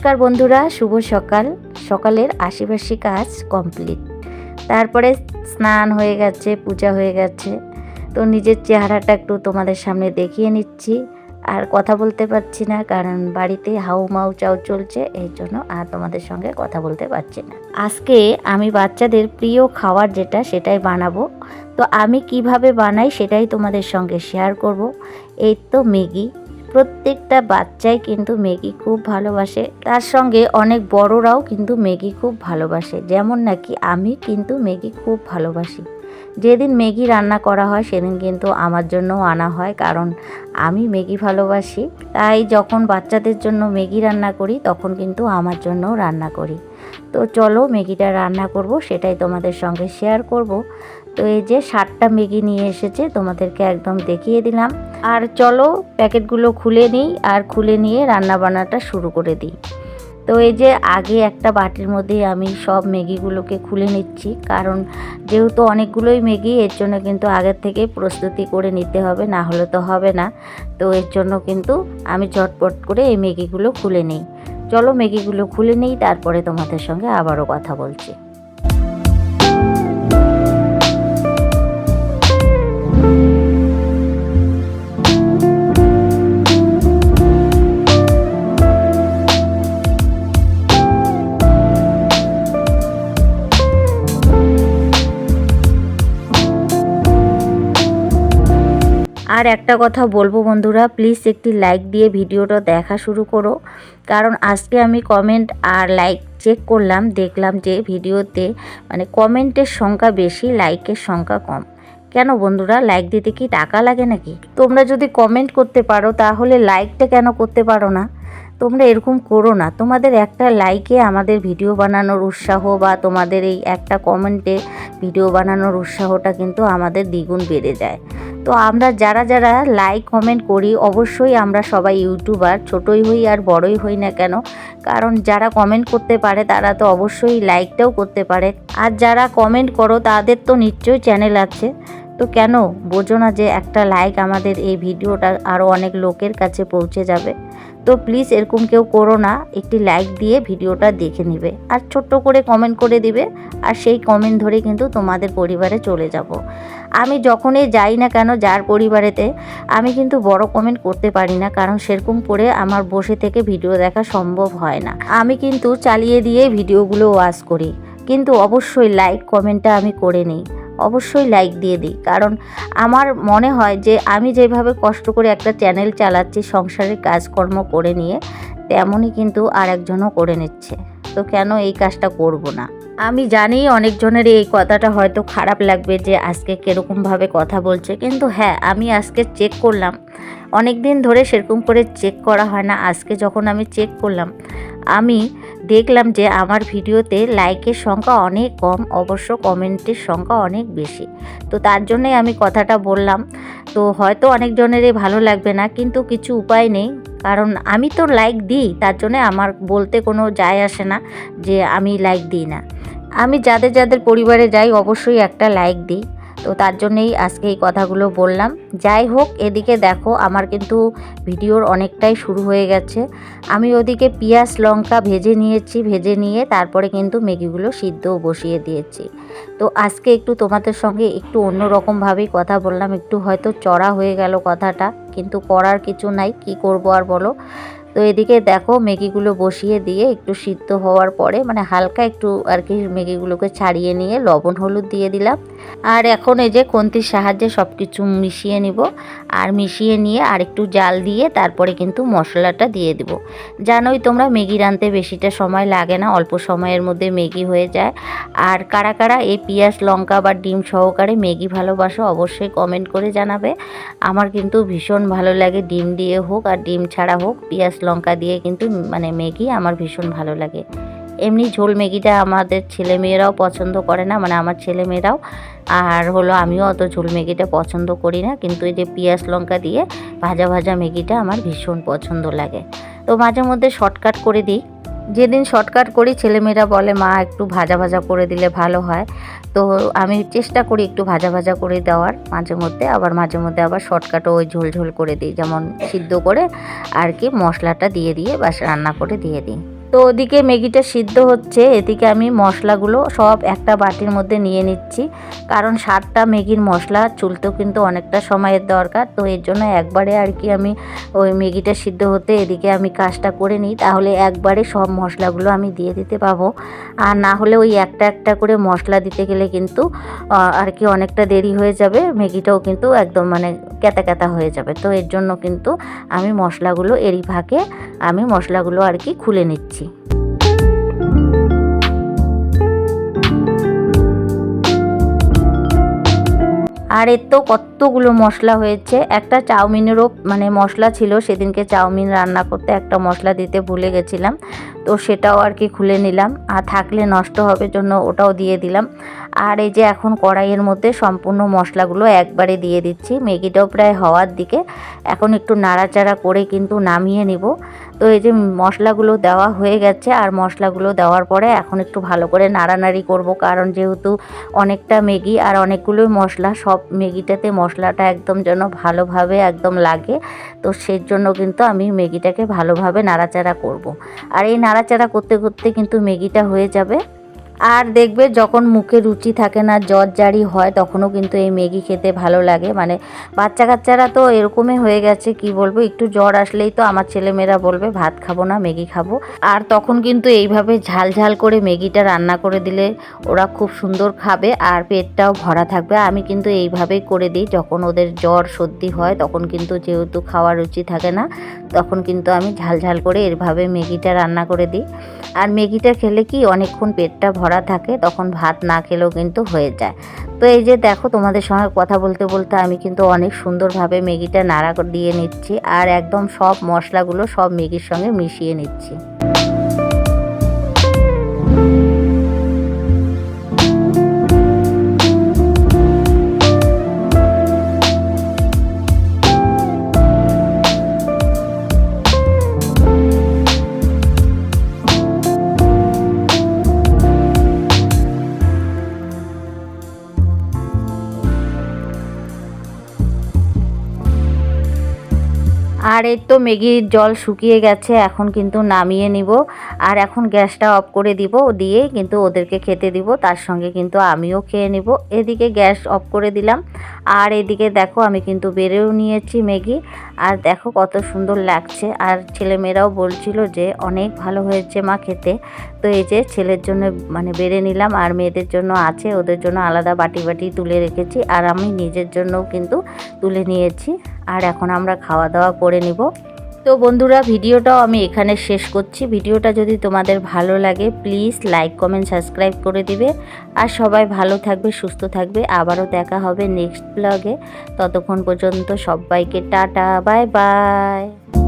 নমস্কার বন্ধুরা, শুভ সকাল। সকালের আশিপাশি কাজ কমপ্লিট। তারপরে স্নান হয়ে গেছে, পূজা হয়ে গেছে। তো নিজের চেহারাটা একটু তোমাদের সামনে দেখিয়ে নিচ্ছি। আর কথা বলতে পারছি না, কারণ বাড়িতে হাউ মাউ চাউ চলছে, এই জন্য আর তোমাদের সঙ্গে কথা বলতে পারছি না। আজকে আমি বাচ্চাদের প্রিয় খাবার যেটা, সেটাই বানাবো। তো আমি কিভাবে বানাই সেটাই তোমাদের সঙ্গে শেয়ার করব। এই তো ম্যাগি। প্রত্যেকটা বাচ্চাই কিন্তু ম্যাগি খুব ভালোবাসে, তার সঙ্গে অনেক বড়রাও কিন্তু ম্যাগি খুব ভালোবাসে। যেমন নাকি আমি কিন্তু ম্যাগি খুব ভালোবাসি। যেদিন ম্যাগি রান্না করা হয় সেদিন কিন্তু আমার জন্যও আনা হয়, কারণ আমি ম্যাগি ভালোবাসি। তাই যখন বাচ্চাদের জন্য ম্যাগি রান্না করি তখন কিন্তু আমার জন্যও রান্না করি। তো চলো ম্যাগিটা রান্না করব, সেটাই তোমাদের সঙ্গে শেয়ার করব। তো এই যে 7টা ম্যাগি নিয়ে এসেছে, তোমাদেরকে একদম দেখিয়ে দিলাম। আর চলো প্যাকেটগুলো খুলে নিই, আর খুলে নিয়ে রান্না বান্নাটা শুরু করে দিই। তো এই যে আগে একটা বাটির মধ্যে আমি সব ম্যাগিগুলোকে খুলে নিচ্ছি, কারণ যেহেতু অনেকগুলোই ম্যাগি, এর জন্য কিন্তু আগের থেকে প্রস্তুতি করে নিতে হবে, না হলে তো হবে না। তো এর জন্য কিন্তু আমি ঝটপট করে এই ম্যাগিগুলো খুলে নিই। চলো ম্যাগিগুলো খুলে নিই, তারপরে তোমাদের সঙ্গে আবারও কথা বলছি। আর একটা কথা বলবো বন্ধুরা, প্লিজ একটি লাইক দিয়ে ভিডিওটা দেখা শুরু করো, কারণ আজকে আমি কমেন্ট আর লাইক চেক করলাম, দেখলাম যে ভিডিওতে কমেন্টের সংখ্যা বেশি, লাইকের সংখ্যা কম। কেন বন্ধুরা, লাইক দিতে কি টাকা লাগে নাকি? তোমরা যদি কমেন্ট করতে পারো তাহলে লাইকটা কেন করতে পারো না? তোমরা এরকম করো না। তোমাদের একটা লাইকে আমাদের ভিডিও বানানোর উৎসাহ, বা তোমাদের এই একটা কমেন্টে ভিডিও বানানোর উৎসাহটা কিন্তু আমাদের দ্বিগুণ বেড়ে যায়। তো আমরা যারা যারা লাইক কমেন্ট করি, অবশ্যই আমরা সবাই ইউটিউবার, ছোটই হই আর বড়ই হই না কেন, কারণ যারা কমেন্ট করতে পারে তারা তো অবশ্যই লাইকটাও করতে পারে। আর যারা কমেন্ট করো তাদের তো নিশ্চয়ই চ্যানেল আছে। তো কেন বোঝো না যে একটা লাইক আমাদের এই ভিডিওটা আরও অনেক লোকের কাছে পৌঁছে যাবে? তো প্লিজ এরকম কেউ করো না, একটি লাইক দিয়ে ভিডিওটা দেখে নিবে, আর ছোট্ট করে কমেন্ট করে দিবে, আর সেই কমেন্ট ধরে কিন্তু তোমাদের পরিবারে চলে যাব। আমি যখনই যাই না কেন যার পরিবারেতে, আমি কিন্তু বড় কমেন্ট করতে পারি না, কারণ সেরকম করে আমার বসে থেকে ভিডিও দেখা সম্ভব হয় না। আমি কিন্তু চালিয়ে দিয়ে ভিডিওগুলো ওয়াচ করি, কিন্তু অবশ্যই লাইক কমেন্টটা আমি করে নিই, অবশ্যই লাইক দিয়ে দিই। কারণ আমার মনে হয় যে আমি যেভাবে কষ্ট করে একটা চ্যানেল চালাচ্ছি সংসারের কাজকর্ম করে নিয়ে, তেমনই কিন্তু আর একজনও করে নিচ্ছে। তো কেন এই কাজটা করব না? আমি জানি অনেকজনের এই কথাটা হয়তো খারাপ লাগবে যে আজকে কীরকমভাবে কথা বলছে, কিন্তু হ্যাঁ, আমি আজকে চেক করলাম। অনেক দিন ধরে সেরকম করে চেক করা হয় না। আজকে যখন আমি চেক করলাম, আমি দেখলাম যে আমার ভিডিওতে লাইকের সংখ্যা অনেক কম, অবশ্য কমেন্টের সংখ্যা অনেক বেশি। তো তার জন্যই আমি কথাটা বললাম। তো হয়তো অনেকজনেরই ভালো লাগবে না, কিন্তু কিছু উপায় নেই, কারণ আমি তো লাইক দিই, তার জন্য আমার বলতে কোনো যায় আসে না যে আমি লাইক দিই না। আমি যাদের যাদের পরিবারে যাই অবশ্যই একটা লাইক দিই। তো তার জন্যেই আজকে এই কথাগুলো বললাম। যাই হোক, এদিকে দেখো আমার কিন্তু ভিডিওর অনেকটাই শুরু হয়ে গেছে। আমি ওদিকে পেঁয়াজ লঙ্কা ভেজে নিয়েছি, ভেজে নিয়ে তারপরে কিন্তু ম্যাগিগুলো সিদ্ধও বসিয়ে দিয়েছি। তো আজকে একটু তোমাদের সঙ্গে একটু অন্যরকমভাবেই কথা বললাম, একটু হয়তো চড়া হয়ে গেল কথাটা, কিন্তু করার কিছু নাই, কি করব আর বলো। তো এদিকে দেখো ম্যাগিগুলো বসিয়ে দিয়ে একটু সিদ্ধ হওয়ার পরে হালকা একটু আর কি ম্যাগিগুলোকে ছাড়িয়ে নিয়ে লবণ হলুদ দিয়ে দিলাম। আর এখন এই যে খুন্তির সাহায্যে সব কিছু মিশিয়ে নিব, আর মিশিয়ে নিয়ে আর একটু জাল দিয়ে তারপরে কিন্তু মশলাটা দিয়ে দেব। জানোই তোমরা ম্যাগি রাঁধতে বেশিটা সময় লাগে না, অল্প সময়ের মধ্যে ম্যাগি হয়ে যায়। আর কারা কারা এই পেঁয়াজ লঙ্কা বা ডিম সহকারে ম্যাগি ভালোবাসো অবশ্যই কমেন্ট করে জানাবে। আমার কিন্তু ভীষণ ভালো লাগে, ডিম দিয়ে হোক আর ডিম ছাড়া হোক, পেঁয়াজ লঙ্কা দিয়ে কিন্তু ম্যাগি আমার ভীষণ ভালো লাগে। এমনি ঝোল ম্যাগিটা আমাদের ছেলেমেয়েরাও পছন্দ করে না, আমার ছেলেমেয়েরাও। আর হলো আমিও অত ঝোল ম্যাগিটা পছন্দ করি না, কিন্তু এই যে পেঁয়াজ লঙ্কা দিয়ে ভাজা ভাজা ম্যাগিটা আমার ভীষণ পছন্দ লাগে। তো মাঝে মধ্যে শর্টকাট করে দিই। যেদিন শর্টকাট করি ছেলেমেয়েরা বলে মা একটু ভাজা ভাজা করে দিলে ভালো হয়। তো আমি চেষ্টা করি একটু ভাজা ভাজা করে দেওয়ার মাঝে মধ্যে, আবার শর্টকাটও ওই ঝোল ঝোল করে দিই, যেমন সিদ্ধ করে আর কি মশলাটা দিয়ে বাস রান্না করে দিয়ে দিই। তো তো ওদিকে ম্যাগিটা সিদ্ধ হচ্ছে, এদিকে আমি মশলাগুলো সব একটা বাটির মধ্যে নিয়ে নিচ্ছি, কারণ 7টা ম্যাগির মশলা চুলতেও কিন্তু অনেকটা সময়ের দরকার। তো এর জন্য একবারে আর কি আমি ওই ম্যাগিটা সিদ্ধ হতে এদিকে আমি কাজটা করে নিই, তাহলে একবারে সব মশলাগুলো আমি দিয়ে দিতে পাবো। আর না হলে ওই একটা একটা করে মশলা দিতে গেলে কিন্তু আর কি অনেকটা দেরি হয়ে যাবে, ম্যাগিটাও কিন্তু একদম মানে ক্যাতা ক্যাতা হয়ে যাবে। তো এর জন্য কিন্তু আমি মশলাগুলো এরই ফাঁকে আমি মশলাগুলো আর কি খুলে নিচ্ছি। আর এর তো কতগুলো মশলা হয়েছে, একটা চাউমিনেরও মানে মশলা ছিল, সেদিনকে চাউমিন রান্না করতে একটা মশলা দিতে ভুলে গেছিলাম, তো সেটাও আর কি খুলে নিলাম, আর থাকলে নষ্ট হবে জন্য ওটাও দিয়ে দিলাম। আর এই যে এখন কড়াইয়ের মধ্যে সম্পূর্ণ মশলাগুলো একবারে দিয়ে দিচ্ছি, ম্যাগিটাও প্রায় হওয়ার দিকে, এখন একটু নাড়াচাড়া করে কিন্তু নামিয়ে নিব। তো এই যে মশলাগুলো দেওয়া হয়ে গেছে, আর মশলাগুলো দেওয়ার পরে এখন একটু ভালো করে নাড়ানাড়ি করব, কারণ যেহেতু অনেকটা ম্যাগি আর অনেকগুলোই মশলা, সব ম্যাগিটাতে মশলাটা একদম যেন ভালোভাবে একদম লাগে। তো সেই জন্য কিন্তু আমি ম্যাগিটাকে ভালোভাবে নাড়াচাড়া করব। আর এই নাড়াচাড়া করতে করতে কিন্তু ম্যাগিটা হয়ে যাবে। আর দেখবে যখন মুখে রুচি থাকে না, জ্বর জারি হয়, তখনও কিন্তু এই ম্যাগি খেতে ভালো লাগে। মানে বাচ্চা কাচ্চারা তো এরকমই হয়ে গেছে, কি বলবো, একটু জ্বর আসলেই তো আমার ছেলেমেয়েরা বলবে ভাত খাবো না, ম্যাগি খাবো। আর তখন কিন্তু এইভাবে ঝাল ঝাল করে ম্যাগিটা রান্না করে দিলে ওরা খুব সুন্দর খাবে আর পেটটাও ভরা থাকবে। আমি কিন্তু এইভাবেই করে দিই, যখন ওদের জ্বর সর্দি হয় তখন কিন্তু যেহেতু খাওয়ার রুচি থাকে না, তখন কিন্তু আমি ঝাল ঝাল করে এভাবে ম্যাগিটা রান্না করে দিই। আর ম্যাগিটা খেলে কি অনেকক্ষণ পেটটা ভরা থাকে, তখন ভাত না খেলেও কিন্তু হয়ে যায়। তো এই যে দেখো, তোমাদের সঙ্গে কথা বলতে বলতে আমি কিন্তু অনেক সুন্দরভাবে ম্যাগিটা নাড়া দিয়ে নিচ্ছি, আর একদম সব মশলাগুলো সব ম্যাগির সঙ্গে মিশিয়ে নিচ্ছি। আর এই তো ম্যাগির জল শুকিয়ে গেছে, এখন কিন্তু নামিয়ে নিব। আর এখন গ্যাসটা অফ করে দিব, দিয়ে কিন্তু ওদেরকে খেতে দিব, তার সঙ্গে কিন্তু আমিও খেয়ে নিব। এদিকে গ্যাস অফ করে দিলাম, আর এদিকে দেখো আমি কিন্তু বেড়েও নিয়েছি ম্যাগি, আর দেখো কত সুন্দর লাগছে। আর ছেলেমেয়েরাও বলছিল যে অনেক ভালো হয়েছে মা খেতে। তো এই যে ছেলের জন্য মানে বেড়ে নিলাম, আর মেয়েদের জন্য আছে, ওদের জন্য আলাদা বাটি বাটি তুলে রেখেছি, আর আমি নিজের জন্যও কিন্তু তুলে নিয়েছি। আর এখন আমরা খাওয়া দাওয়া করে নিব। তো বন্ধুরা, ভিডিওটাও আমি এখানে শেষ করছি। ভিডিওটা যদি তোমাদের ভালো লাগে প্লিজ লাইক কমেন্ট সাবস্ক্রাইব করে দিবে। আর সবাই ভালো থাকবে, সুস্থ থাকবে। আবারও দেখা হবে নেক্সট ব্লগে। ততক্ষণ পর্যন্ত সবাইকে টাটা, বাই বাই।